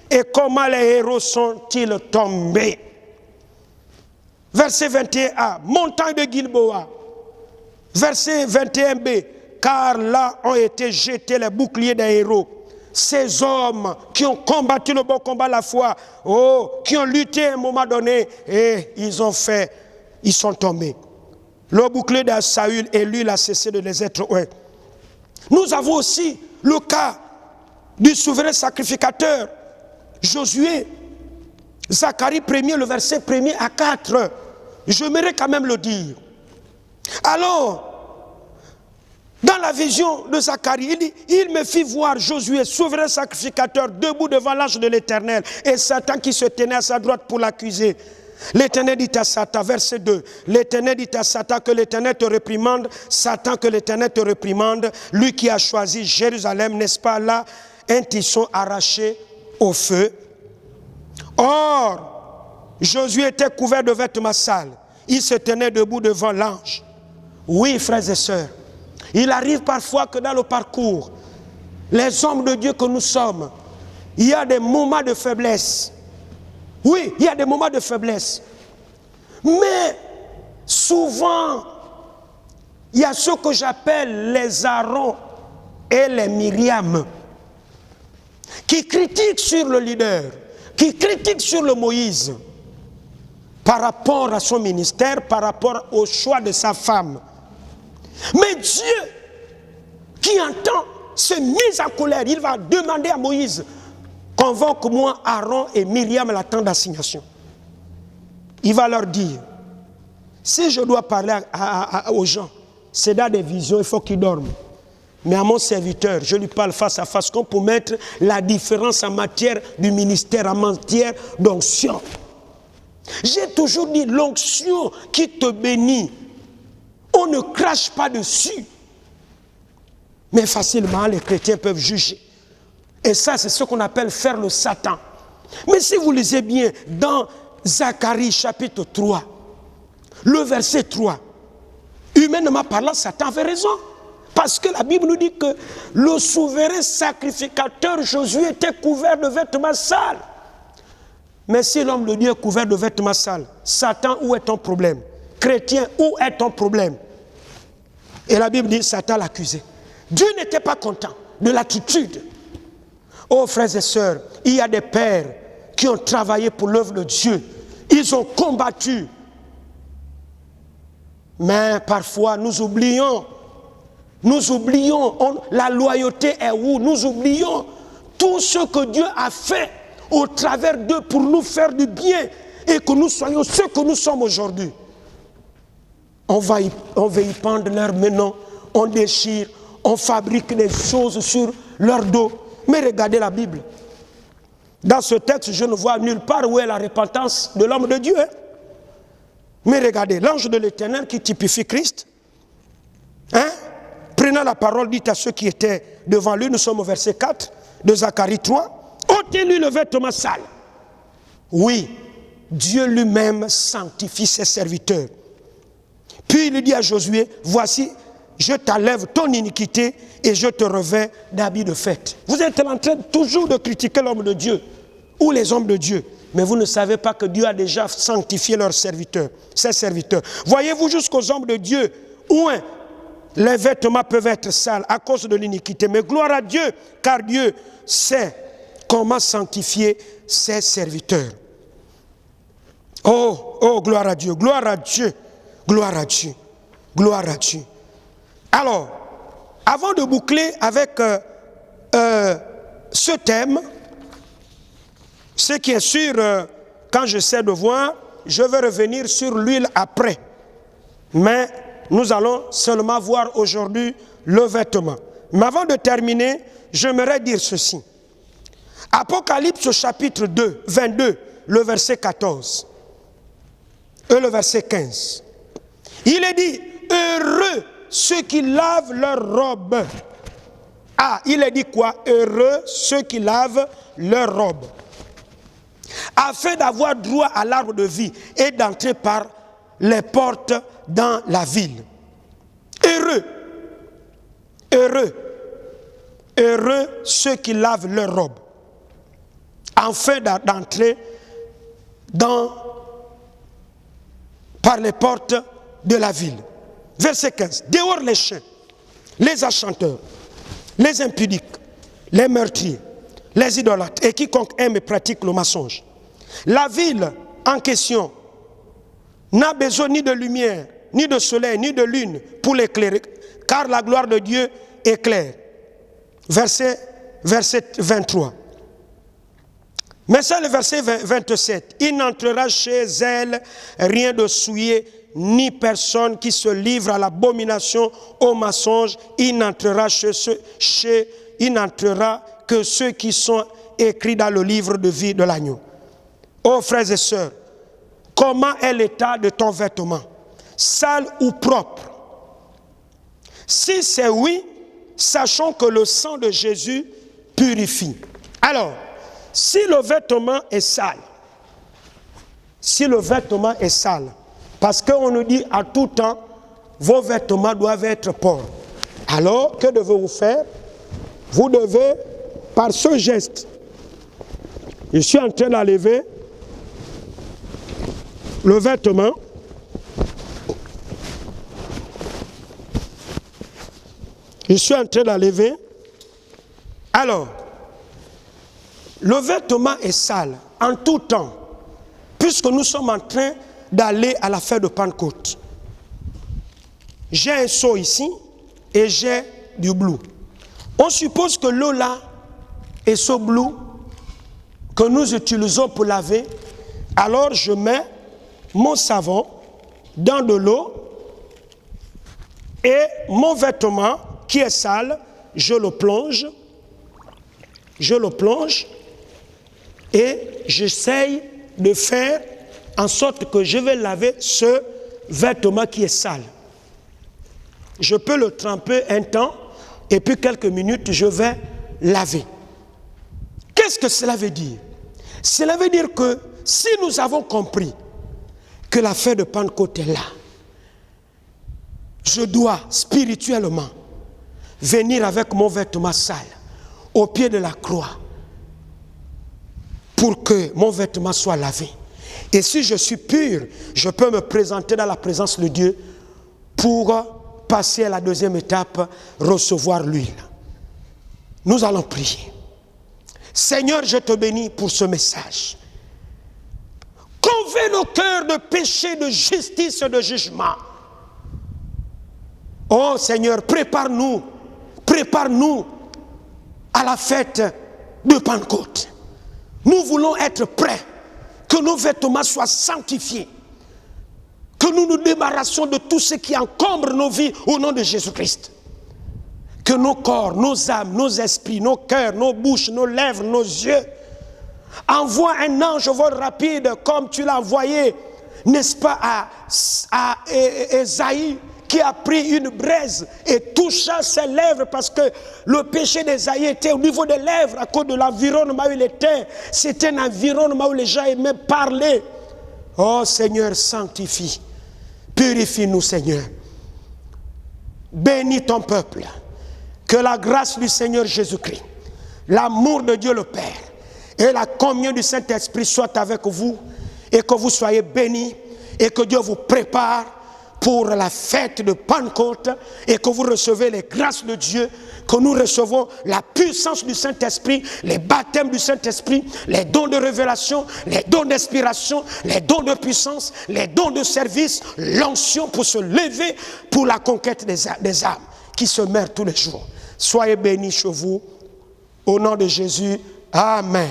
Et comment les héros sont-ils tombés? Verset 21a, montagne de Gilboa. Verset 21b, car là ont été jetés les boucliers des héros. Ces hommes qui ont combattu le bon combat à la foi, qui ont lutté à un moment donné, et ils sont tombés. Le bouclier de Saül et lui, il a cessé de les être. Ouais. Nous avons aussi le cas du souverain sacrificateur, Josué, Zacharie 1er, le verset 1er à 4. J'aimerais quand même le dire. Alors, dans la vision de Zacharie, il dit, il me fit voir Josué, souverain sacrificateur, debout devant l'ange de l'Éternel, et Satan qui se tenait à sa droite pour l'accuser. L'Éternel dit à Satan, verset 2, l'Éternel dit à Satan que l'Éternel te réprimande, Satan que l'Éternel te réprimande, lui qui a choisi Jérusalem, n'est-ce pas là, un tisson arraché au feu. Or, Josué était couvert de vêtements sales, il se tenait debout devant l'ange. Oui, frères et sœurs, il arrive parfois que dans le parcours, les hommes de Dieu que nous sommes, il y a des moments de faiblesse. Oui, il y a des moments de faiblesse. Mais souvent, il y a ce que j'appelle les Aaron et les Myriam qui critiquent sur le leader, qui critiquent sur le Moïse par rapport à son ministère, par rapport au choix de sa femme. Mais Dieu, qui entend, se mise en colère. Il va demander à Moïse, convoque-moi Aaron et Myriam à la tente d'assignation. Il va leur dire, si je dois parler aux gens, c'est dans des visions, il faut qu'ils dorment. Mais à mon serviteur, je lui parle face à face, comme pour mettre la différence en matière du ministère, en matière d'onction. J'ai toujours dit, l'onction qui te bénit, on ne crache pas dessus. Mais facilement, les chrétiens peuvent juger. Et ça, c'est ce qu'on appelle faire le Satan. Mais si vous lisez bien dans Zacharie chapitre 3, le verset 3, humainement parlant, Satan avait raison. Parce que la Bible nous dit que le souverain sacrificateur Josué était couvert de vêtements sales. Mais si l'homme de Dieu est couvert de vêtements sales, Satan, où est ton problème? Chrétien, où est ton problème? Et la Bible dit, Satan l'accusait. Dieu n'était pas content de l'attitude. Oh frères et sœurs, il y a des pères qui ont travaillé pour l'œuvre de Dieu. Ils ont combattu. Mais parfois nous oublions. La loyauté est où? Nous oublions tout ce que Dieu a fait au travers d'eux pour nous faire du bien et que nous soyons ce que nous sommes aujourd'hui. On va y pendre leurs menons, on déchire, on fabrique des choses sur leur dos. Mais regardez la Bible. Dans ce texte, je ne vois nulle part où est la repentance de l'homme de Dieu. Mais regardez, l'ange de l'Éternel qui typifie Christ, prenant la parole, dit à ceux qui étaient devant lui, nous sommes au verset 4 de Zacharie 3, ôtez-lui le vêtement sale. Oui, Dieu lui-même sanctifie ses serviteurs. Puis il dit à Josué, voici, je t'enlève ton iniquité et je te revêts d'habits de fête. Vous êtes en train toujours de critiquer l'homme de Dieu ou les hommes de Dieu, mais vous ne savez pas que Dieu a déjà sanctifié leurs serviteurs, ses serviteurs. Voyez-vous jusqu'aux hommes de Dieu, où les vêtements peuvent être sales à cause de l'iniquité, mais gloire à Dieu, car Dieu sait comment sanctifier ses serviteurs. Oh, gloire à Dieu, gloire à Dieu, gloire à Dieu, gloire à Dieu. Alors, avant de boucler avec ce thème, ce qui est sûr, quand j'essaie de voir, je vais revenir sur l'huile après. Mais nous allons seulement voir aujourd'hui le vêtement. Mais avant de terminer, j'aimerais dire ceci. Apocalypse chapitre 2, 22, le verset 14 et le verset 15. Il est dit, heureux ceux qui lavent leurs robes. Ah, il est dit quoi? Heureux ceux qui lavent leurs robes, afin d'avoir droit à l'arbre de vie et d'entrer par les portes dans la ville. Heureux, heureux, heureux ceux qui lavent leurs robes, afin d'entrer par les portes de la ville. Verset 15. Dehors les chiens, les enchanteurs, les impudiques, les meurtriers, les idolâtres et quiconque aime et pratique le mensonge. La ville en question n'a besoin ni de lumière, ni de soleil, ni de lune pour l'éclairer, car la gloire de Dieu éclaire. Verset 23. Mais c'est le verset 27. Il n'entrera chez elle rien de souillé, ni personne qui se livre à l'abomination, au mensonge. Il n'entrera que ceux qui sont écrits dans le livre de vie de l'agneau. Oh frères et sœurs, comment est l'état de ton vêtement? Sale ou propre? Si c'est oui, sachons que le sang de Jésus purifie. Alors, si le vêtement est sale, parce qu'on nous dit à tout temps, vos vêtements doivent être propres. Alors, que devez-vous faire? Vous devez, par ce geste, je suis en train d'enlever le vêtement. Je suis en train d'enlever. Alors, le vêtement est sale en tout temps, puisque nous sommes en train d'aller à la fête de Pentecôte. j'ai un seau ici et j'ai du bleu. On suppose que l'eau là est ce bleu que nous utilisons pour laver. Alors je mets mon savon dans de l'eau et mon vêtement qui est sale, je le plonge et j'essaye de faire en sorte que je vais laver ce vêtement qui est sale. Je peux le tremper un temps et puis quelques minutes, je vais laver. Qu'est-ce que cela veut dire? Cela veut dire que si nous avons compris que la fête de Pentecôte est là, je dois spirituellement venir avec mon vêtement sale au pied de la croix pour que mon vêtement soit lavé. Et si je suis pur, je peux me présenter dans la présence de Dieu pour passer à la deuxième étape, recevoir l'huile. Nous allons prier. Seigneur, je te bénis pour ce message. Convainc nos cœurs de péché, de justice et de jugement. Oh Seigneur, prépare-nous à la fête de Pentecôte. Nous voulons être prêts, que nos vêtements soient sanctifiés, que nous nous débarrassions de tout ce qui encombre nos vies au nom de Jésus-Christ. Que nos corps, nos âmes, nos esprits, nos cœurs, nos bouches, nos lèvres, nos yeux envoient un ange au vol rapide comme tu l'as envoyé, n'est-ce pas, à Ésaïe, qui a pris une braise et toucha ses lèvres parce que le péché d'Ésaïe était au niveau des lèvres à cause de l'environnement où il était. C'était un environnement où les gens aimaient parler. Oh Seigneur, sanctifie, purifie-nous Seigneur. Bénis ton peuple. Que la grâce du Seigneur Jésus-Christ, l'amour de Dieu le Père et la communion du Saint-Esprit soient avec vous et que vous soyez bénis et que Dieu vous prépare pour la fête de Pentecôte et que vous recevez les grâces de Dieu, que nous recevons la puissance du Saint-Esprit, les baptêmes du Saint-Esprit, les dons de révélation, les dons d'inspiration, les dons de puissance, les dons de service, l'onction pour se lever pour la conquête des âmes qui se meurent tous les jours. Soyez bénis chez vous, au nom de Jésus. Amen.